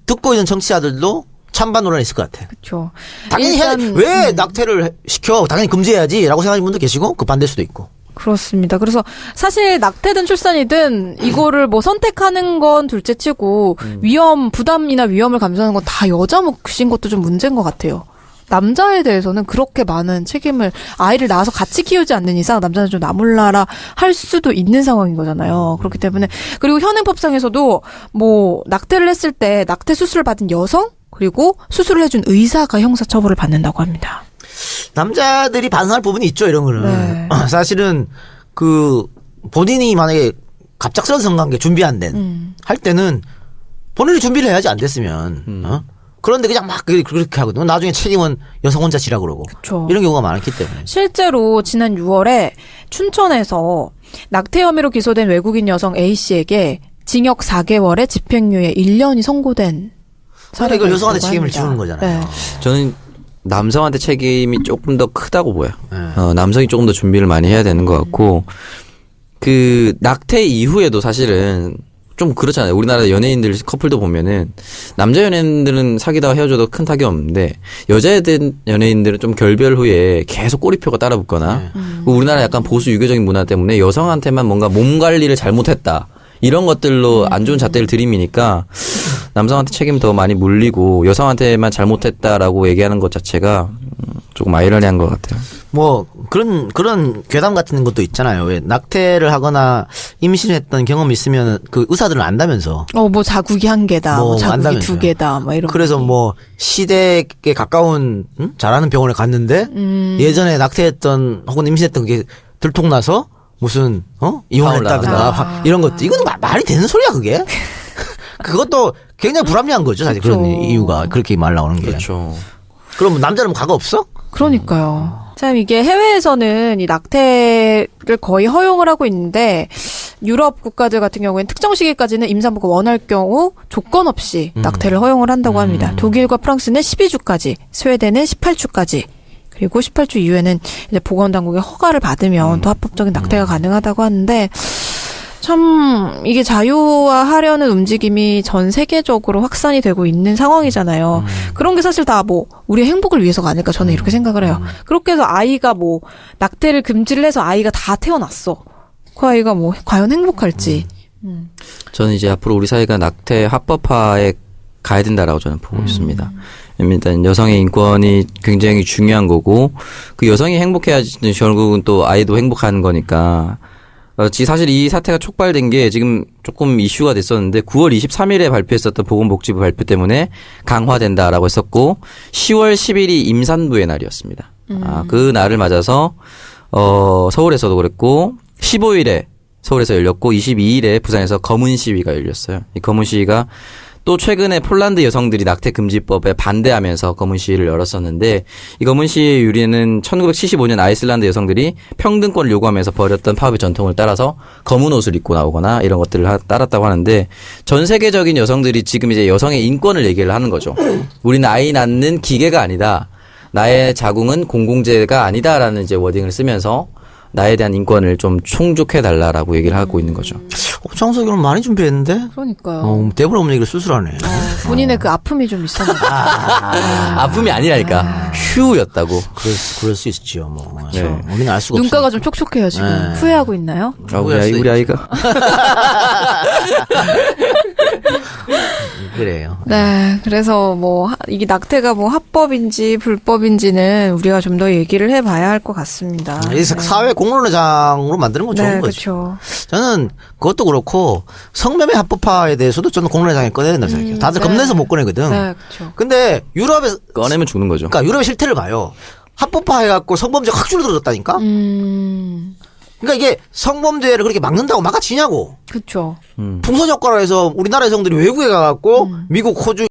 듣고 있는 정치자들도 찬반 논란이 있을 것 같아. 그렇죠. 당연히 왜 낙태를 시켜? 당연히 금지해야지라고 생각하는 분도 계시고 그 반대일 수도 있고. 그렇습니다. 그래서 사실 낙태든 출산이든 이거를 뭐 선택하는 건 둘째치고 부담이나 위험을 감수하는 건 다 여자 몫인 것도 좀 문제인 것 같아요. 남자에 대해서는 그렇게 많은 책임을 아이를 낳아서 같이 키우지 않는 이상 남자는 좀 나몰라라 할 수도 있는 상황인 거잖아요. 그렇기 때문에 그리고 현행법상에서도 뭐 낙태를 했을 때 낙태 수술을 받은 여성 그리고 수술을 해준 의사가 형사처벌을 받는다고 합니다. 남자들이 반성할 부분이 있죠, 이런 거는. 네. 사실은 본인이 만약에 갑작스러운 성관계 준비 안 된 할 때는 본인이 준비를 해야지 안 됐으면. 그런데 그냥 막 그렇게 하거든. 나중에 책임은 여성 혼자 지라 그러고. 그쵸. 이런 경우가 많기 때문에. 실제로 지난 6월에 춘천에서 낙태 혐의로 기소된 외국인 여성 A씨에게 징역 4개월에 집행유예 1년이 선고된 사례가 이걸 여성한테 있다고 책임을 합니다. 지우는 거잖아요. 네. 저는 남성한테 책임이 조금 더 크다고 보여요. 네. 남성이 조금 더 준비를 많이 해야 되는 것 같고, 그 낙태 이후에도 사실은 좀 그렇잖아요. 우리나라 연예인들 커플도 보면은 남자 연예인들은 사귀다가 헤어져도 큰 타격 없는데 여자 연예인들은 좀 결별 후에 계속 꼬리표가 따라붙거나 우리나라 약간 보수 유교적인 문화 때문에 여성한테만 뭔가 몸 관리를 잘못했다. 이런 것들로 안 좋은 잣대를 들이미니까 남성한테 책임이 더 많이 물리고 여성한테만 잘못했다라고 얘기하는 것 자체가 조금 아이러니한 것 같아요. 뭐 그런 괴담 같은 것도 있잖아요. 왜 낙태를 하거나 임신했던 경험이 있으면 그 의사들은 안다면서. 뭐 자국이 1개다, 뭐 자국이 안다면서요. 2개다, 뭐 이런. 그래서 뭐 시댁에 가까운 잘하는 병원에 갔는데 예전에 낙태했던 혹은 임신했던 게 들통나서 무슨 이혼했다든가 이런 것도 이거는 말이 되는 소리야 그게. 그것도 굉장히 불합리한 거죠 사실. 그렇죠. 그런 이유가 그렇게 말 나오는 게. 그렇죠. 그럼 남자는 과거 없어? 그러니까요. 참 이게 해외에서는 이 낙태를 거의 허용을 하고 있는데 유럽 국가들 같은 경우에는 특정 시기까지는 임산부가 원할 경우 조건 없이 낙태를 허용을 한다고 합니다. 독일과 프랑스는 12주까지, 스웨덴은 18주까지. 그리고 18주 이후에는 이제 보건당국의 허가를 받으면 또 합법적인 낙태가 가능하다고 하는데 참 이게 자유화하려는 움직임이 전 세계적으로 확산이 되고 있는 상황이잖아요. 그런 게 사실 다 뭐 우리의 행복을 위해서가 아닐까 저는 이렇게 생각을 해요. 그렇게 해서 아이가 뭐 낙태를 금지를 해서 아이가 다 태어났어. 그 아이가 뭐 과연 행복할지. 저는 이제 앞으로 우리 사회가 낙태 합법화에 가야 된다라고 저는 보고 있습니다. 일단 여성의 인권이 굉장히 중요한 거고 그 여성이 행복해야지 결국은 또 아이도 행복한 거니까 사실 이 사태가 촉발된 게 지금 조금 이슈가 됐었는데 9월 23일에 발표했었던 보건복지부 발표 때문에 강화된다라고 했었고 10월 10일이 임산부의 날이었습니다. 그 날을 맞아서 서울에서도 그랬고 15일에 서울에서 열렸고 22일에 부산에서 검은 시위가 열렸어요. 이 검은 시위가 또 최근에 폴란드 여성들이 낙태 금지법에 반대하면서 검은 시위를 열었었는데 이 검은 시위의 유래는 1975년 아이슬란드 여성들이 평등권을 요구하면서 벌였던 파업의 전통을 따라서 검은 옷을 입고 나오거나 이런 것들을 따랐다고 하는데 전 세계적인 여성들이 지금 이제 여성의 인권을 얘기를 하는 거죠. 우리는 아이 낳는 기계가 아니다. 나의 자궁은 공공재가 아니다라는 이제 워딩을 쓰면서 나에 대한 인권을 좀 충족해달라라고 얘기를 하고 있는 거죠. 장석이는 많이 준비했는데? 그러니까요. 대본 없는 얘기를 수술하네. 본인의 그 아픔이 좀 있었는데. 아픔이 아니라니까. 휴였다고. 그럴 수 있지요, 뭐. 네. 우리는 알 수가 없어. 눈가가 좀 촉촉해요, 지금. 네. 후회하고 있나요? 우리 아이가. 그래요. 네, 그래서 뭐 이게 낙태가 뭐 합법인지 불법인지는 우리가 좀 더 얘기를 해봐야 할 것 같습니다. 이 사회 공론회장으로 만드는 건 좋은 네, 거죠. 그렇죠. 저는 그것도 그렇고 성매매 합법화에 대해서도 저는 공론회장에 꺼내야 된다고 생각해요. 다들 네. 겁내서 못 꺼내거든. 네, 그렇죠. 근데 유럽에 꺼내면 죽는 거죠. 그러니까 유럽의 실태를 봐요. 합법화 해갖고 성범죄가 확 줄어들었다니까. 그러니까 이게 성범죄를 그렇게 막는다고 막아치냐고. 그렇죠. 풍선 효과로 해서 우리나라 여성들이 외국에 가갖고 미국, 호주